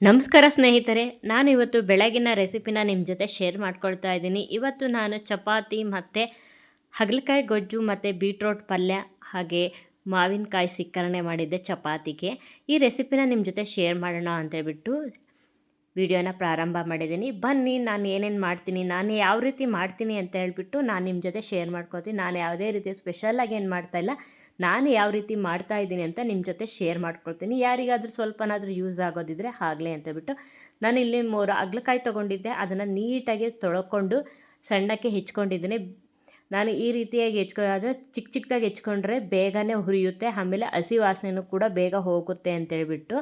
ನಮಸ್ಕಾರ ಸ್ನೇಹಿತರೆ, ನಾನು ಇವತ್ತು ಬೆಳಗಿನ ರೆಸಿಪಿನ ನಿಮ್ಮ ಜೊತೆ ಶೇರ್ ಮಾಡ್ಕೊಳ್ತಾ ಇದ್ದೀನಿ. ಇವತ್ತು ನಾನು ಚಪಾತಿ ಮತ್ತು ಹಾಗಲಕಾಯಿ ಗೊಜ್ಜು ಮತ್ತು ಬೀಟ್ರೋಟ್ ಪಲ್ಯ ಹಾಗೆ ಮಾವಿನಕಾಯಿ ಸಿಕ್ಕರಣೆ ಮಾಡಿದ್ದೆ ಚಪಾತಿಗೆ. ಈ ರೆಸಿಪಿನ ನಿಮ್ಮ ಜೊತೆ ಶೇರ್ ಮಾಡೋಣ ಅಂತೇಳ್ಬಿಟ್ಟು ವಿಡಿಯೋನ ಪ್ರಾರಂಭ ಮಾಡಿದ್ದೀನಿ. ಬನ್ನಿ ನಾನು ಏನೇನು ಮಾಡ್ತೀನಿ, ನಾನು ಯಾವ ರೀತಿ ಮಾಡ್ತೀನಿ ಅಂತ ಹೇಳ್ಬಿಟ್ಟು ನಾನು ನಿಮ್ಮ ಜೊತೆ ಶೇರ್ ಮಾಡ್ಕೊತೀನಿ. ನಾನು ಯಾವುದೇ ರೀತಿ ಸ್ಪೆಷಲಾಗಿ ಏನು ಮಾಡ್ತಾಯಿಲ್ಲ, ನಾನು ಯಾವ ರೀತಿ ಮಾಡ್ತಾ ಇದ್ದೀನಿ ಅಂತ ನಿಮ್ಮ ಜೊತೆ ಶೇರ್ ಮಾಡ್ಕೊಳ್ತೀನಿ. ಯಾರಿಗಾದರೂ ಸ್ವಲ್ಪನಾದರೂ ಯೂಸ್ ಆಗೋದಿದ್ರೆ ಆಗಲೇ ಅಂತೇಳ್ಬಿಟ್ಟು ನಾನು ಇಲ್ಲಿ 3 ಹಾಗಲಕಾಯಿ ತೊಗೊಂಡಿದ್ದೆ. ಅದನ್ನು ನೀಟಾಗಿ ತೊಳ್ಕೊಂಡು ಸಣ್ಣಕ್ಕೆ ಹೆಚ್ಕೊಂಡಿದ್ದೀನಿ. ನಾನು ಈ ರೀತಿಯಾಗಿ ಹೆಚ್ಕೊಳ್ಳೋದ್ರೆ ಚಿಕ್ಕದಾಗಿ ಹೆಚ್ಕೊಂಡ್ರೆ ಬೇಗನೆ ಹುರಿಯುತ್ತೆ, ಆಮೇಲೆ ಹಸಿ ವಾಸನೆಯೂ ಕೂಡ ಬೇಗ ಹೋಗುತ್ತೆ ಅಂತೇಳ್ಬಿಟ್ಟು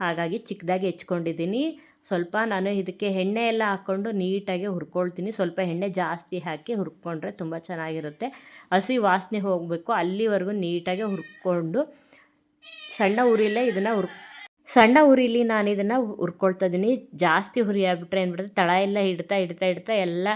ಹಾಗಾಗಿ ಚಿಕ್ಕದಾಗಿ ಹೆಚ್ಕೊಂಡಿದ್ದೀನಿ. ಸ್ವಲ್ಪ ನಾನು ಇದಕ್ಕೆ ಎಣ್ಣೆ ಎಲ್ಲ ಹಾಕ್ಕೊಂಡು ನೀಟಾಗಿ ಹುರ್ಕೊಳ್ತೀನಿ. ಸ್ವಲ್ಪ ಎಣ್ಣೆ ಜಾಸ್ತಿ ಹಾಕಿ ಹುರ್ಕೊಂಡ್ರೆ ತುಂಬ ಚೆನ್ನಾಗಿರುತ್ತೆ. ಹಸಿ ವಾಸನೆ ಹೋಗಬೇಕು ಅಲ್ಲಿವರೆಗೂ ನೀಟಾಗಿ ಹುರ್ಕೊಂಡು ಸಣ್ಣ ಉರಿಲೇ ಇದನ್ನು ಸಣ್ಣ ಉರಿಲಿ ನಾನು ಇದನ್ನು ಹುರ್ಕೊಳ್ತಾ ಇದ್ದೀನಿ. ಜಾಸ್ತಿ ಹುರಿ ಆಗಿಬಿಟ್ರೆ ಏನ್ಬಿಡುತ್ತೆ, ತಳ ಎಲ್ಲ ಹಿಡ್ತಾ ಎಲ್ಲ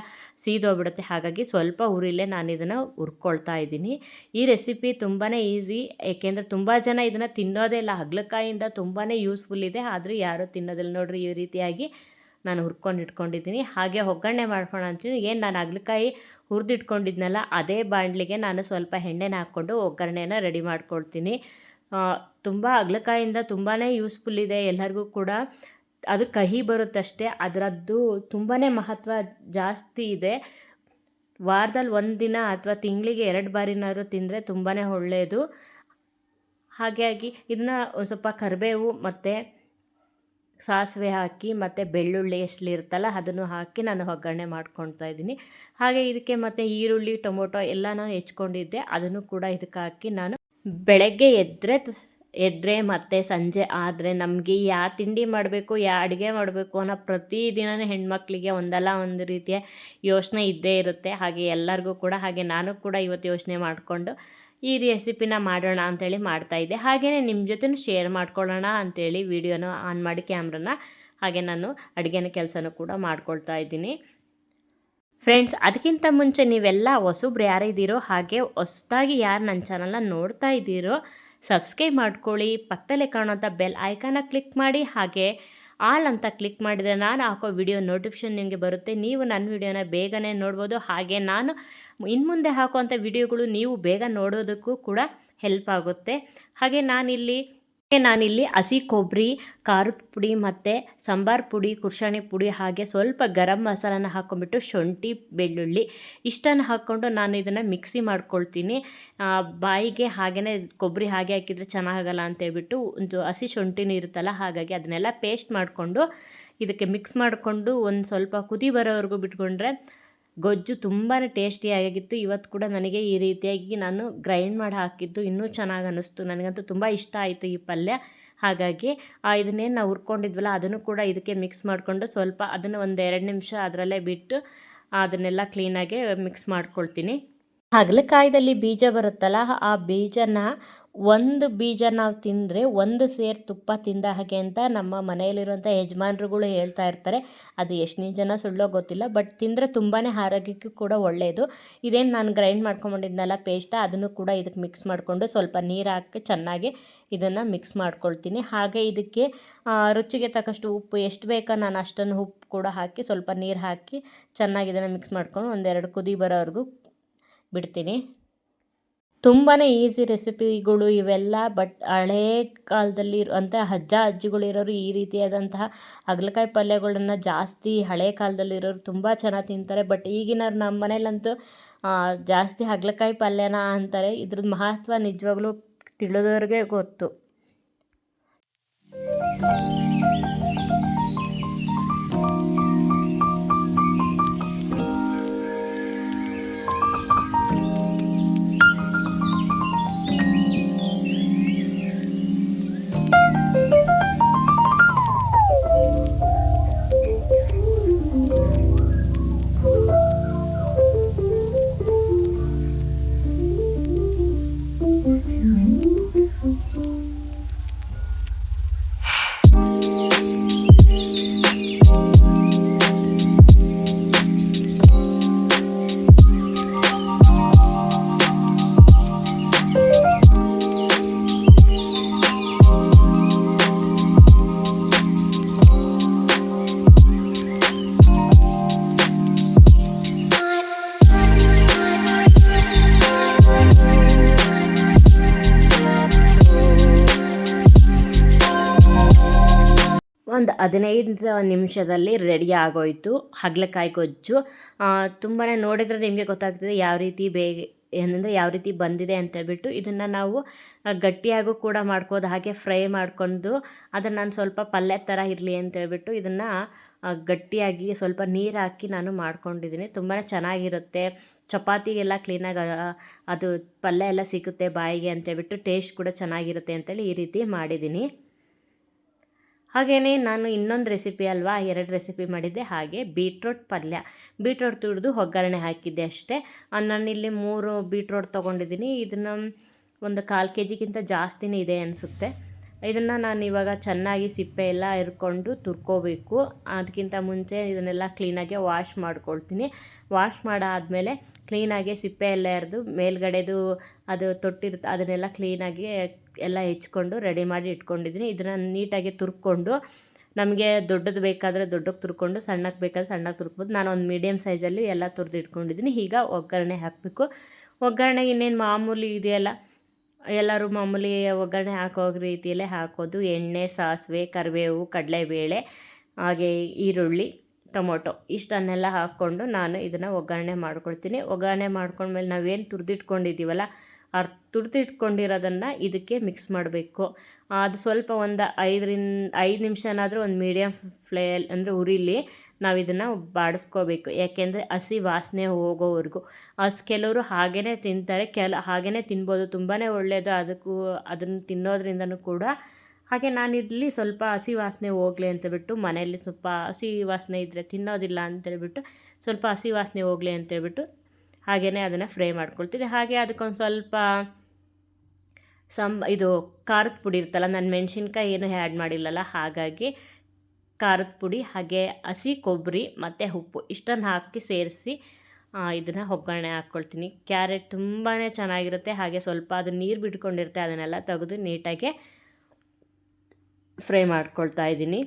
ಸೀದೋಗ್ಬಿಡುತ್ತೆ. ಹಾಗಾಗಿ ಸ್ವಲ್ಪ ಉರಿಲೇ ನಾನು ಇದನ್ನು ಹುರ್ಕೊಳ್ತಾ ಇದ್ದೀನಿ. ಈ ರೆಸಿಪಿ ತುಂಬಾ ಈಸಿ, ಏಕೆಂದರೆ ತುಂಬ ಜನ ಇದನ್ನು ತಿನ್ನೋದೇ ಇಲ್ಲ. ಹಾಗಲಕಾಯಿಂದ ತುಂಬಾ ಯೂಸ್ಫುಲ್ ಇದೆ, ಆದರೆ ಯಾರೂ ತಿನ್ನೋದಿಲ್ಲ. ನೋಡಿರಿ, ಈ ರೀತಿಯಾಗಿ ನಾನು ಇಟ್ಕೊಂಡಿದ್ದೀನಿ. ಹಾಗೆ ಒಗ್ಗರಣೆ ಮಾಡ್ಕೊಂಡು ಅಂತೀನಿ. ಏನು ನಾನು ಹಾಗಲಕಾಯಿ ಹುರಿದಿಟ್ಕೊಂಡಿದ್ನಲ್ಲ, ಅದೇ ಬಾಣಲಿಗೆ ನಾನು ಸ್ವಲ್ಪ ಎಣ್ಣೆನ ಹಾಕ್ಕೊಂಡು ಒಗ್ಗರಣೆನ ರೆಡಿ ಮಾಡ್ಕೊಳ್ತೀನಿ. ತುಂಬ ಹಾಗಲಕಾಯಿಂದ ತುಂಬಾ ಯೂಸ್ಫುಲ್ ಇದೆ ಎಲ್ಲರಿಗೂ ಕೂಡ. ಅದು ಕಹಿ ಬರುತ್ತಷ್ಟೇ, ಅದರದ್ದು ತುಂಬಾ ಮಹತ್ವ ಜಾಸ್ತಿ ಇದೆ. ವಾರದಲ್ಲಿ 1 ದಿನ ಅಥವಾ ತಿಂಗಳಿಗೆ 2 ಬಾರಿನಾದರೂ ತಿಂದರೆ ತುಂಬಾ ಒಳ್ಳೆಯದು. ಹಾಗಾಗಿ ಇದನ್ನು ಒಂದು ಸ್ವಲ್ಪ ಕರಿಬೇವು ಮತ್ತು ಸಾಸಿವೆ ಹಾಕಿ ಮತ್ತು ಬೆಳ್ಳುಳ್ಳಿ ಎಷ್ಟಲಿರುತ್ತಲ್ಲ ಅದನ್ನು ಹಾಕಿ ನಾನು ಒಗ್ಗರಣೆ ಮಾಡ್ಕೊಳ್ತಾ ಇದ್ದೀನಿ. ಹಾಗೆ ಇದಕ್ಕೆ ಮತ್ತು ಈರುಳ್ಳಿ, ಟೊಮೊಟೊ ಎಲ್ಲ ನಾನು ಹೆಚ್ಕೊಂಡಿದ್ದೆ, ಅದನ್ನು ಕೂಡ ಇದಕ್ಕೆ ಹಾಕಿ ನಾನು ಬೆಳಗ್ಗೆ ಎದ್ದರೆ ಮತ್ತು ಸಂಜೆ ಆದರೆ ನಮಗೆ ಯಾವ ತಿಂಡಿ ಮಾಡಬೇಕು, ಯಾವ ಅಡುಗೆ ಮಾಡಬೇಕು ಅನ್ನೋ ಪ್ರತಿದಿನವೂ ಹೆಣ್ಮಕ್ಳಿಗೆ ಒಂದಲ್ಲ ಒಂದು ರೀತಿಯ ಯೋಚನೆ ಇದ್ದೇ ಇರುತ್ತೆ. ಹಾಗೆ ಎಲ್ಲರಿಗೂ ಕೂಡ, ಹಾಗೆ ನಾನು ಕೂಡ ಇವತ್ತು ಯೋಚನೆ ಮಾಡಿಕೊಂಡು ಈ ರೆಸಿಪಿನ ಮಾಡೋಣ ಅಂಥೇಳಿ ಮಾಡ್ತಾಯಿದ್ದೆ. ಹಾಗೆಯೇ ನಿಮ್ಮ ಜೊತೆನೂ ಶೇರ್ ಮಾಡ್ಕೊಳ್ಳೋಣ ಅಂಥೇಳಿ ವಿಡಿಯೋನ ಆನ್ ಮಾಡಿ ಕ್ಯಾಮ್ರನ, ಹಾಗೆ ನಾನು ಅಡುಗೆನ ಕೆಲಸನೂ ಕೂಡ ಮಾಡ್ಕೊಳ್ತಾ ಇದ್ದೀನಿ. ಫ್ರೆಂಡ್ಸ್, ಅದಕ್ಕಿಂತ ಮುಂಚೆ ನೀವೆಲ್ಲ ಹೊಸಬ್ರು ಯಾರಿದ್ದೀರೋ, ಹಾಗೆ ಹೊಸದಾಗಿ ಯಾರು ನನ್ನ ಚಾನಲ್ನ ನೋಡ್ತಾ ಇದ್ದೀರೋ ಸಬ್ಸ್ಕ್ರೈಬ್ ಮಾಡ್ಕೊಳ್ಳಿ. ಪಕ್ಕದಲ್ಲೇ ಕಾಣೋಂಥ ಬೆಲ್ ಐಕಾನ ಕ್ಲಿಕ್ ಮಾಡಿ, ಹಾಗೆ ಆಲ್ ಅಂತ ಕ್ಲಿಕ್ ಮಾಡಿದರೆ ನಾನು ಹಾಕೋ ವಿಡಿಯೋ ನೋಟಿಫಿಕೇಷನ್ ನಿಮಗೆ ಬರುತ್ತೆ. ನೀವು ನನ್ನ ವಿಡಿಯೋನ ಬೇಗನೆ ನೋಡ್ಬೋದು. ಹಾಗೆ ನಾನು ಇನ್ನು ಮುಂದೆ ಹಾಕುವಂಥ ವಿಡಿಯೋಗಳು ನೀವು ಬೇಗ ನೋಡೋದಕ್ಕೂ ಕೂಡ ಹೆಲ್ಪ್ ಆಗುತ್ತೆ. ಹಾಗೆ ನಾನಿಲ್ಲಿ ಹಸಿ ಕೊಬ್ಬರಿ, ಖಾರದ ಪುಡಿ ಮತ್ತು ಸಾಂಬಾರು ಪುಡಿ, ಕುರ್ಷಾಣಿ ಪುಡಿ, ಹಾಗೆ ಸ್ವಲ್ಪ ಗರಂ ಮಸಾಲನ ಹಾಕ್ಕೊಂಬಿಟ್ಟು ಶುಂಠಿ, ಬೆಳ್ಳುಳ್ಳಿ ಇಷ್ಟನ್ನು ಹಾಕ್ಕೊಂಡು ನಾನು ಇದನ್ನು ಮಿಕ್ಸಿ ಮಾಡ್ಕೊಳ್ತೀನಿ. ಬಾಯಿಗೆ ಹಾಗೆಯೇ ಕೊಬ್ಬರಿ ಹಾಗೆ ಹಾಕಿದರೆ ಚೆನ್ನಾಗಲ್ಲ ಅಂತೇಳ್ಬಿಟ್ಟು ಒಂದು ಹಸಿ ಶುಂಠಿನೂ ಇರುತ್ತಲ್ಲ, ಹಾಗಾಗಿ ಅದನ್ನೆಲ್ಲ ಪೇಸ್ಟ್ ಮಾಡಿಕೊಂಡು ಇದಕ್ಕೆ ಮಿಕ್ಸ್ ಮಾಡಿಕೊಂಡು ಒಂದು ಸ್ವಲ್ಪ ಕುದಿ ಬರೋವರೆಗೂ ಬಿಟ್ಕೊಂಡ್ರೆ ಗೊಜ್ಜು ತುಂಬಾ ಟೇಸ್ಟಿಯಾಗಿತ್ತು. ಇವತ್ತು ಕೂಡ ನನಗೆ ಈ ರೀತಿಯಾಗಿ ನಾನು ಗ್ರೈಂಡ್ ಮಾಡಿ ಹಾಕಿದ್ದು ಇನ್ನೂ ಚೆನ್ನಾಗಿ ಅನ್ನಿಸ್ತು. ನನಗಂತೂ ತುಂಬ ಇಷ್ಟ ಆಯಿತು ಈ ಪಲ್ಯ. ಹಾಗಾಗಿ ಇದನ್ನೇನು ನಾವು ಹುರ್ಕೊಂಡಿದ್ವಲ್ಲ ಅದನ್ನು ಕೂಡ ಇದಕ್ಕೆ ಮಿಕ್ಸ್ ಮಾಡಿಕೊಂಡು ಸ್ವಲ್ಪ ಅದನ್ನು ಒಂದು 2 ನಿಮಿಷ ಅದರಲ್ಲೇ ಬಿಟ್ಟು ಅದನ್ನೆಲ್ಲ ಕ್ಲೀನಾಗಿ ಮಿಕ್ಸ್ ಮಾಡ್ಕೊಳ್ತೀನಿ. ಹಾಗಲಕಾಯಿದಲ್ಲಿ ಬೀಜ ಬರುತ್ತಲ್ಲ, ಆ ಬೀಜನ ಒಂದು ಬೀಜ ನಾವು ತಿಂದರೆ 1 ಸೇರು ತುಪ್ಪ ತಿಂದ ಹಾಗೆ ಅಂತ ನಮ್ಮ ಮನೆಯಲ್ಲಿರುವಂಥ ಯಜಮಾನ್ರುಗಳು ಹೇಳ್ತಾ ಇರ್ತಾರೆ. ಅದು ಎಷ್ಟು ಜನ ಸುಳ್ಳೋ ಗೊತ್ತಿಲ್ಲ, ಬಟ್ ತಿಂದರೆ ತುಂಬಾ ಆರೋಗ್ಯಕ್ಕೂ ಕೂಡ ಒಳ್ಳೆಯದು. ಇದೇನು ನಾನು ಗ್ರೈಂಡ್ ಮಾಡ್ಕೊಂಡ್ಬಂದಿದ್ನಲ್ಲ ಪೇಸ್ಟ, ಅದನ್ನು ಕೂಡ ಇದಕ್ಕೆ ಮಿಕ್ಸ್ ಮಾಡಿಕೊಂಡು ಸ್ವಲ್ಪ ನೀರು ಹಾಕಿ ಚೆನ್ನಾಗಿ ಇದನ್ನು ಮಿಕ್ಸ್ ಮಾಡ್ಕೊಳ್ತೀನಿ. ಹಾಗೆ ಇದಕ್ಕೆ ರುಚಿಗೆ ತಕ್ಕಷ್ಟು ಉಪ್ಪು ಎಷ್ಟು ಬೇಕೋ ನಾನು ಅಷ್ಟನ್ನು ಉಪ್ಪು ಕೂಡ ಹಾಕಿ ಸ್ವಲ್ಪ ನೀರು ಹಾಕಿ ಚೆನ್ನಾಗಿ ಇದನ್ನು ಮಿಕ್ಸ್ ಮಾಡ್ಕೊಂಡು 1-2 ಕುದಿ ಬರೋವರೆಗೂ ಬಿಡ್ತೀನಿ. ತುಂಬಾ ಈಸಿ ರೆಸಿಪಿಗಳು ಇವೆಲ್ಲ, ಬಟ್ ಹಳೇ ಕಾಲದಲ್ಲಿ ಇರುವಂಥ ಅಜ್ಜ ಅಜ್ಜಿಗಳಿರೋರು ಈ ರೀತಿಯಾದಂತಹ ಹಾಗಲಕಾಯಿ ಪಲ್ಯಗಳನ್ನ ಜಾಸ್ತಿ ಹಳೆ ಕಾಲದಲ್ಲಿರೋರು ತುಂಬ ಚೆನ್ನಾಗಿ ತಿಂತಾರೆ. ಬಟ್ ಈಗಿನವ್ರು ನಮ್ಮ ಮನೇಲಂತೂ ಜಾಸ್ತಿ ಹಾಗಲಕಾಯಿ ಪಲ್ಯನ ಅಂತಾರೆ. ಇದ್ರದ್ದು ಮಹತ್ವ ನಿಜವಾಗ್ಲೂ ತಿಳಿದವ್ರಿಗೆ ಗೊತ್ತು. ಒಂದು 15 ನಿಮಿಷದಲ್ಲಿ ರೆಡಿ ಆಗೋಯಿತು ಹಾಗಲಕಾಯಿ ಗೊಜ್ಜು. ತುಂಬಾ ನೋಡಿದರೆ ನಿಮಗೆ ಗೊತ್ತಾಗ್ತದೆ ಯಾವ ರೀತಿ ಏನಂದರೆ ಯಾವ ರೀತಿ ಬಂದಿದೆ ಅಂತೇಳ್ಬಿಟ್ಟು. ಇದನ್ನು ನಾವು ಗಟ್ಟಿಯಾಗೂ ಕೂಡ ಮಾಡ್ಬೋದು, ಹಾಗೆ ಫ್ರೈ ಮಾಡಿಕೊಂಡು ಅದನ್ನು ನಾನು ಸ್ವಲ್ಪ ಪಲ್ಯ ಥರ ಇರಲಿ ಅಂತೇಳ್ಬಿಟ್ಟು ಇದನ್ನು ಗಟ್ಟಿಯಾಗಿ ಸ್ವಲ್ಪ ನೀರು ಹಾಕಿ ನಾನು ಮಾಡ್ಕೊಂಡಿದ್ದೀನಿ. ತುಂಬಾ ಚೆನ್ನಾಗಿರುತ್ತೆ, ಚಪಾತಿಗೆಲ್ಲ ಕ್ಲೀನಾಗಿ ಅದು ಪಲ್ಯ ಎಲ್ಲ ಸಿಗುತ್ತೆ ಬಾಯಿಗೆ ಅಂತೇಳ್ಬಿಟ್ಟು, ಟೇಸ್ಟ್ ಕೂಡ ಚೆನ್ನಾಗಿರುತ್ತೆ ಅಂತೇಳಿ ಈ ರೀತಿ ಮಾಡಿದ್ದೀನಿ. ಹಾಗೆಯೇ ನಾನು ಇನ್ನೊಂದು ರೆಸಿಪಿ ಅಲ್ವಾ 2 ರೆಸಿಪಿ ಮಾಡಿದ್ದೆ. ಹಾಗೆ ಬೀಟ್ರೋಟ್ ಪಲ್ಯ, ಬೀಟ್ರೋಟ್ ತುರಿದು ಒಗ್ಗರಣೆ ಹಾಕಿದ್ದೆ ಅಷ್ಟೇ. ನಾನಿಲ್ಲಿ 3 ಬೀಟ್ರೋಟ್ ತೊಗೊಂಡಿದ್ದೀನಿ. ಇದನ್ನು ಒಂದು 1/4 kgಗಿಂತ ಜಾಸ್ತಿನೇ ಇದೆ ಅನಿಸುತ್ತೆ. ಇದನ್ನು ನಾನು ಇವಾಗ ಚೆನ್ನಾಗಿ ಸಿಪ್ಪೆ ಎಲ್ಲ ಇರ್ಕೊಂಡು ತುರ್ಕೋಬೇಕು. ಅದಕ್ಕಿಂತ ಮುಂಚೆ ಇದನ್ನೆಲ್ಲ ಕ್ಲೀನಾಗಿ ವಾಶ್ ಮಾಡ್ಕೊಳ್ತೀನಿ. ವಾಶ್ ಮಾಡಾದಮೇಲೆ ಕ್ಲೀನಾಗಿ ಸಿಪ್ಪೆ ಎಲ್ಲ ಎರೆದು ಮೇಲ್ಗಡೆದು ಅದು ತೊಟ್ಟಿರುತ್ತೆ ಅದನ್ನೆಲ್ಲ ಕ್ಲೀನಾಗಿ ಎಲ್ಲ ಹೆಚ್ಕೊಂಡು ರೆಡಿ ಮಾಡಿ ಇಟ್ಕೊಂಡಿದ್ದೀನಿ. ಇದನ್ನು ನೀಟಾಗಿ ತುರ್ಕೊಂಡು, ನಮಗೆ ದೊಡ್ಡದು ಬೇಕಾದರೆ ದೊಡ್ಡಕ್ಕೆ ತುರ್ಕೊಂಡು, ಸಣ್ಣಕ್ಕೆ ಬೇಕಾದರೆ ಸಣ್ಣಕ್ಕೆ ತುರ್ಕೋಬೋದು. ನಾನು ಒಂದು ಮೀಡಿಯಮ್ ಸೈಜಲ್ಲಿ ಎಲ್ಲ ತುರಿದು ಇಟ್ಕೊಂಡಿದ್ದೀನಿ. ಈಗ ಒಗ್ಗರಣೆ ಹಾಕಬೇಕು. ಒಗ್ಗರಣೆಗೆ ಇನ್ನೇನು ಮಾಮೂಲಿ ಇದೆಯಲ್ಲ, ಎಲ್ಲರೂ ಮಾಮೂಲಿ ಒಗ್ಗರಣೆ ಹಾಕೋ ರೀತಿಯಲ್ಲೇ ಹಾಕೋದು. ಎಣ್ಣೆ, ಸಾಸಿವೆ, ಕರಿಬೇವು, ಕಡಲೆಬೇಳೆ, ಹಾಗೆ ಈರುಳ್ಳಿ, ಟೊಮೊಟೊ ಇಷ್ಟನ್ನೆಲ್ಲ ಹಾಕ್ಕೊಂಡು ನಾನು ಇದನ್ನು ಒಗ್ಗರಣೆ ಮಾಡ್ಕೊಳ್ತೀನಿ. ಒಗ್ಗರಣೆ ಮಾಡ್ಕೊಂಡ್ಮೇಲೆ ನಾವೇನು ತುರಿದಿಟ್ಕೊಂಡಿದ್ದೀವಲ್ಲ, ತುರಿದಿಟ್ಕೊಂಡಿರೋದನ್ನು ಇದಕ್ಕೆ ಮಿಕ್ಸ್ ಮಾಡಬೇಕು. ಅದು ಸ್ವಲ್ಪ ಒಂದು 5 ನಿಮಿಷನಾದರೂ ಒಂದು ಮೀಡಿಯಮ್ ಅಂದರೆ ಉರಿಲಿ ನಾವು ಇದನ್ನು ಬಾಡಿಸ್ಕೋಬೇಕು. ಯಾಕೆಂದರೆ ಹಸಿ ವಾಸನೆ ಹೋಗೋವರೆಗೂ. ಕೆಲವರು ಹಾಗೇ ತಿಂತಾರೆ, ಹಾಗೇ ತಿನ್ಬೋದು, ತುಂಬಾ ಒಳ್ಳೆಯದು ಅದನ್ನು ತಿನ್ನೋದ್ರಿಂದನೂ ಕೂಡ. ಹಾಗೆ ನಾನಿಲ್ಲಿ ಸ್ವಲ್ಪ ಹಸಿ ವಾಸನೆ ಹೋಗಲಿ ಅಂತೇಳ್ಬಿಟ್ಟು, ಮನೆಯಲ್ಲಿ ಸ್ವಲ್ಪ ಹಸಿ ವಾಸನೆ ಇದ್ದರೆ ತಿನ್ನೋದಿಲ್ಲ ಅಂತೇಳ್ಬಿಟ್ಟು, ಸ್ವಲ್ಪ ಹಸಿ ವಾಸನೆ ಹೋಗಲಿ ಅಂತೇಳ್ಬಿಟ್ಟು ಹಾಗೆಯೇ ಅದನ್ನು ಫ್ರೈ ಮಾಡ್ಕೊಳ್ತೀನಿ. ಹಾಗೆ ಅದಕ್ಕೊಂದು ಸ್ವಲ್ಪ ಇದು ಖಾರದ ಪುಡಿ ಇರುತ್ತಲ್ಲ, ನಾನು ಮೆಣಸಿನ್ಕಾಯಿ ಏನು ಆ್ಯಡ್ ಮಾಡಿಲ್ಲಲ್ಲ, ಹಾಗಾಗಿ ಖಾರದ ಪುಡಿ ಹಾಗೆ ಹಸಿ ಕೊಬ್ಬರಿ ಮತ್ತು ಉಪ್ಪು ಇಷ್ಟನ್ನು ಹಾಕಿ ಸೇರಿಸಿ ಇದನ್ನು ಒಗ್ಗರಣೆ ಹಾಕ್ಕೊಳ್ತೀನಿ. ಕ್ಯಾರೆಟ್ ತುಂಬಾ ಚೆನ್ನಾಗಿರುತ್ತೆ. ಹಾಗೆ ಸ್ವಲ್ಪ ಅದು ನೀರು ಬಿಟ್ಕೊಂಡಿರುತ್ತೆ, ಅದನ್ನೆಲ್ಲ ತೆಗೆದು ನೀಟಾಗಿ ಫ್ರೈ ಮಾಡ್ಕೊಳ್ತಾ ಇದ್ದೀನಿ.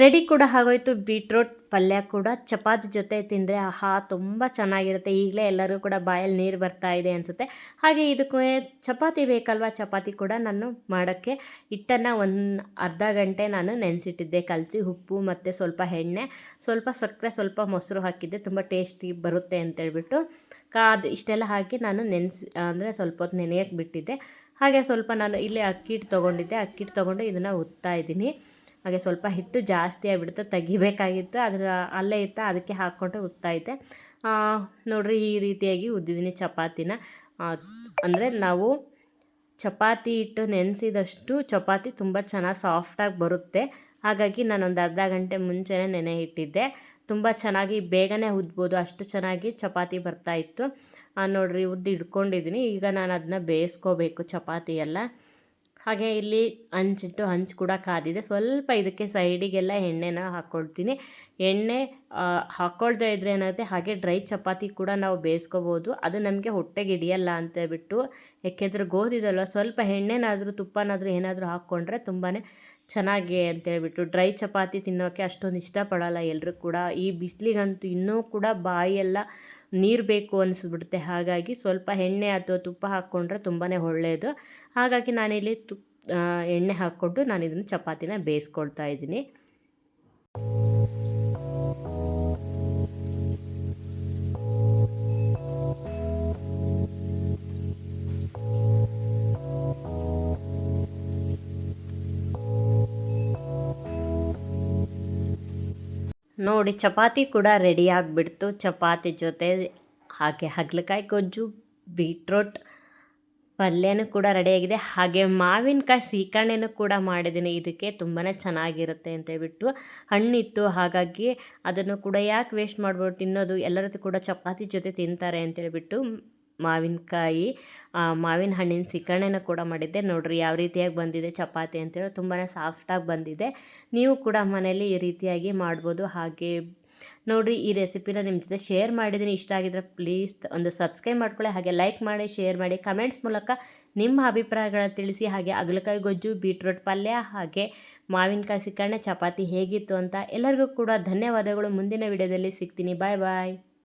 ರೆಡಿ ಕೂಡ ಆಗೋಯ್ತು. ಬೀಟ್ರೋಟ್ ಪಲ್ಯ ಕೂಡ ಚಪಾತಿ ಜೊತೆ ತಿಂದರೆ ತುಂಬ ಚೆನ್ನಾಗಿರುತ್ತೆ. ಈಗಲೇ ಎಲ್ಲರೂ ಕೂಡ ಬಾಯಲ್ಲಿ ನೀರು ಬರ್ತಾ ಇದೆ ಅನಿಸುತ್ತೆ. ಹಾಗೆ ಇದಕ್ಕೆ ಚಪಾತಿ ಬೇಕಲ್ವ, ಚಪಾತಿ ಕೂಡ ನಾನು ಮಾಡೋಕ್ಕೆ ಹಿಟ್ಟನ್ನು ಒಂದು ಅರ್ಧ ಗಂಟೆ ನಾನು ನೆನೆಸಿಟ್ಟಿದ್ದೆ, ಕಲಸಿ ಉಪ್ಪು ಮತ್ತು ಸ್ವಲ್ಪ ಎಣ್ಣೆ, ಸ್ವಲ್ಪ ಸಕ್ಕರೆ, ಸ್ವಲ್ಪ ಮೊಸರು ಹಾಕಿದ್ದೆ, ತುಂಬ ಟೇಸ್ಟಿ ಬರುತ್ತೆ ಅಂತೇಳ್ಬಿಟ್ಟು. ಅದು ಇಷ್ಟೆಲ್ಲ ಹಾಕಿ ನಾನು ಸ್ವಲ್ಪ ಹೊತ್ತು ನೆನೆಯೋಕ್ಕೆ ಬಿಟ್ಟಿದ್ದೆ. ಹಾಗೆ ಸ್ವಲ್ಪ ನಾನು ಇಲ್ಲೇ ಅಕ್ಕಿ ಹಿಟ್ಟು ತೊಗೊಂಡಿದ್ದೆ, ಅಕ್ಕಿ ಹಿಟ್ಟು ತೊಗೊಂಡು ಇದನ್ನು ಉತ್ತಾ ಇದ್ದೀನಿ. ಹಾಗೆ ಸ್ವಲ್ಪ ಹಿಟ್ಟು ಜಾಸ್ತಿ ಆಗಿಬಿಡುತ್ತೆ, ತೆಗಿಬೇಕಾಗಿತ್ತು, ಅಲ್ಲೇ ಇತ್ತು, ಅದಕ್ಕೆ ಹಾಕ್ಕೊಂಡು ಉತ್ತಾಯಿತೆ. ನೋಡಿರಿ ಈ ರೀತಿಯಾಗಿ ಉದ್ದಿದ್ದೀನಿ ಚಪಾತಿನ. ಅಂದರೆ ನಾವು ಚಪಾತಿ ಹಿಟ್ಟು ನೆನೆಸಿದಷ್ಟು ಚಪಾತಿ ತುಂಬ ಚೆನ್ನಾಗಿ ಸಾಫ್ಟಾಗಿ ಬರುತ್ತೆ. ಹಾಗಾಗಿ ನಾನೊಂದು ಅರ್ಧ ಗಂಟೆ ಮುಂಚೆನೇ ನೆನೆ ಇಟ್ಟಿದ್ದೆ. ತುಂಬ ಚೆನ್ನಾಗಿ ಬೇಗನೆ ಉದ್ಬೋದು, ಅಷ್ಟು ಚೆನ್ನಾಗಿ ಚಪಾತಿ ಬರ್ತಾಯಿತ್ತು. ನೋಡಿರಿ ಉದ್ದು ಇಟ್ಕೊಂಡಿದ್ದೀನಿ. ಈಗ ನಾನು ಅದನ್ನ ಬೇಯಿಸ್ಕೋಬೇಕು ಚಪಾತಿ ಎಲ್ಲ. ಹಾಗೆ ಇಲ್ಲಿ ಹಂಚು ಕೂಡ ಕಾದಿದೆ. ಸ್ವಲ್ಪ ಇದಕ್ಕೆ ಸೈಡಿಗೆಲ್ಲ ಎಣ್ಣೆನ ಹಾಕ್ಕೊಳ್ತೀನಿ. ಎಣ್ಣೆ ಹಾಕ್ಕೊಳ್ತಾ ಇದ್ರೆ ಏನಾಗುತ್ತೆ, ಹಾಗೆ ಡ್ರೈ ಚಪಾತಿ ಕೂಡ ನಾವು ಬೇಯಿಸ್ಕೋಬೋದು. ಅದು ನಮಗೆ ಹೊಟ್ಟೆಗೆ ಹಿಡಿಯಲ್ಲ ಅಂತೇಳ್ಬಿಟ್ಟು, ಯಾಕೆಂದರೆ ಗೋಧಿದಲ್ವ, ಸ್ವಲ್ಪ ಎಣ್ಣೆನಾದರೂ ತುಪ್ಪನಾದರೂ ಏನಾದರೂ ಹಾಕ್ಕೊಂಡ್ರೆ ತುಂಬಾ ಚೆನ್ನಾಗಿ ಅಂತೇಳ್ಬಿಟ್ಟು. ಡ್ರೈ ಚಪಾತಿ ತಿನ್ನೋಕ್ಕೆ ಅಷ್ಟೊಂದು ಇಷ್ಟಪಡಲ್ಲ ಎಲ್ಲರೂ ಕೂಡ. ಈ ಬಿಸಿಲಿಗಂತೂ ಇನ್ನೂ ಕೂಡ ಬಾಯೆಲ್ಲ ನೀರು ಬೇಕು ಅನಿಸ್ಬಿಡುತ್ತೆ. ಹಾಗಾಗಿ ಸ್ವಲ್ಪ ಎಣ್ಣೆ ಅಥವಾ ತುಪ್ಪ ಹಾಕ್ಕೊಂಡ್ರೆ ತುಂಬಾ ಒಳ್ಳೆಯದು. ಹಾಗಾಗಿ ನಾನಿಲ್ಲಿ ಎಣ್ಣೆ ಹಾಕ್ಕೊಂಡು ನಾನು ಇದನ್ನು ಚಪಾತಿನ ಬೇಯಿಸ್ಕೊಳ್ತಾ ಇದ್ದೀನಿ. ನೋಡಿ, ಚಪಾತಿ ಕೂಡ ರೆಡಿ ಆಗಿಬಿಡ್ತು. ಚಪಾತಿ ಜೊತೆ ಹಾಗೆ ಹಾಗಲಕಾಯಿ ಗೊಜ್ಜು, ಬೀಟ್ರೋಟ್ ಪಲ್ಯನೂ ಕೂಡ ರೆಡಿಯಾಗಿದೆ. ಹಾಗೆ ಮಾವಿನಕಾಯಿ ಸೀಕರಣೆನೂ ಕೂಡ ಮಾಡಿದ್ದೀನಿ. ಇದಕ್ಕೆ ತುಂಬಾ ಚೆನ್ನಾಗಿರುತ್ತೆ ಅಂತೇಳ್ಬಿಟ್ಟು. ಹಣ್ಣಿತ್ತು, ಹಾಗಾಗಿ ಅದನ್ನು ಕೂಡ ಯಾಕೆ ವೇಸ್ಟ್ ಮಾಡ್ಬೋದು, ತಿನ್ನೋದು ಎಲ್ಲರದ್ದು ಕೂಡ ಚಪಾತಿ ಜೊತೆ ತಿಂತಾರೆ ಅಂತೇಳ್ಬಿಟ್ಟು ಮಾವಿನ ಹಣ್ಣಿನ ಸೀಕರಣೆನೂ ಕೂಡ ಮಾಡಿದ್ದೆ. ನೋಡಿರಿ ಯಾವ ರೀತಿಯಾಗಿ ಬಂದಿದೆ ಚಪಾತಿ ಅಂತೇಳಿ, ತುಂಬಾ ಸಾಫ್ಟಾಗಿ ಬಂದಿದೆ. ನೀವು ಕೂಡ ಮನೇಲಿ ಈ ರೀತಿಯಾಗಿ ಮಾಡ್ಬೋದು. ಹಾಗೆ ನೋಡಿರಿ, ಈ ರೆಸಿಪಿನ ನಿಮ್ಮ ಜೊತೆ ಶೇರ್ ಮಾಡಿದ್ದೀನಿ. ಇಷ್ಟ ಆಗಿದ್ರೆ ಪ್ಲೀಸ್ ಒಂದು ಸಬ್ಸ್ಕ್ರೈಬ್ ಮಾಡ್ಕೊಳ್ಳಿ, ಹಾಗೆ ಲೈಕ್ ಮಾಡಿ, ಶೇರ್ ಮಾಡಿ, ಕಮೆಂಟ್ಸ್ ಮೂಲಕ ನಿಮ್ಮ ಅಭಿಪ್ರಾಯಗಳನ್ನ ತಿಳಿಸಿ. ಹಾಗೆ ಹಾಗಲಕಾಯಿ ಗೊಜ್ಜು, ಬೀಟ್ರೋಟ್ ಪಲ್ಯ, ಹಾಗೆ ಮಾವಿನಕಾಯಿ ಸೀಕರಣೆ, ಚಪಾತಿ ಹೇಗಿತ್ತು ಅಂತ ಎಲ್ಲರಿಗೂ ಕೂಡ ಧನ್ಯವಾದಗಳು. ಮುಂದಿನ ವಿಡಿಯೋದಲ್ಲಿ ಸಿಗ್ತೀನಿ. ಬಾಯ್ ಬಾಯ್.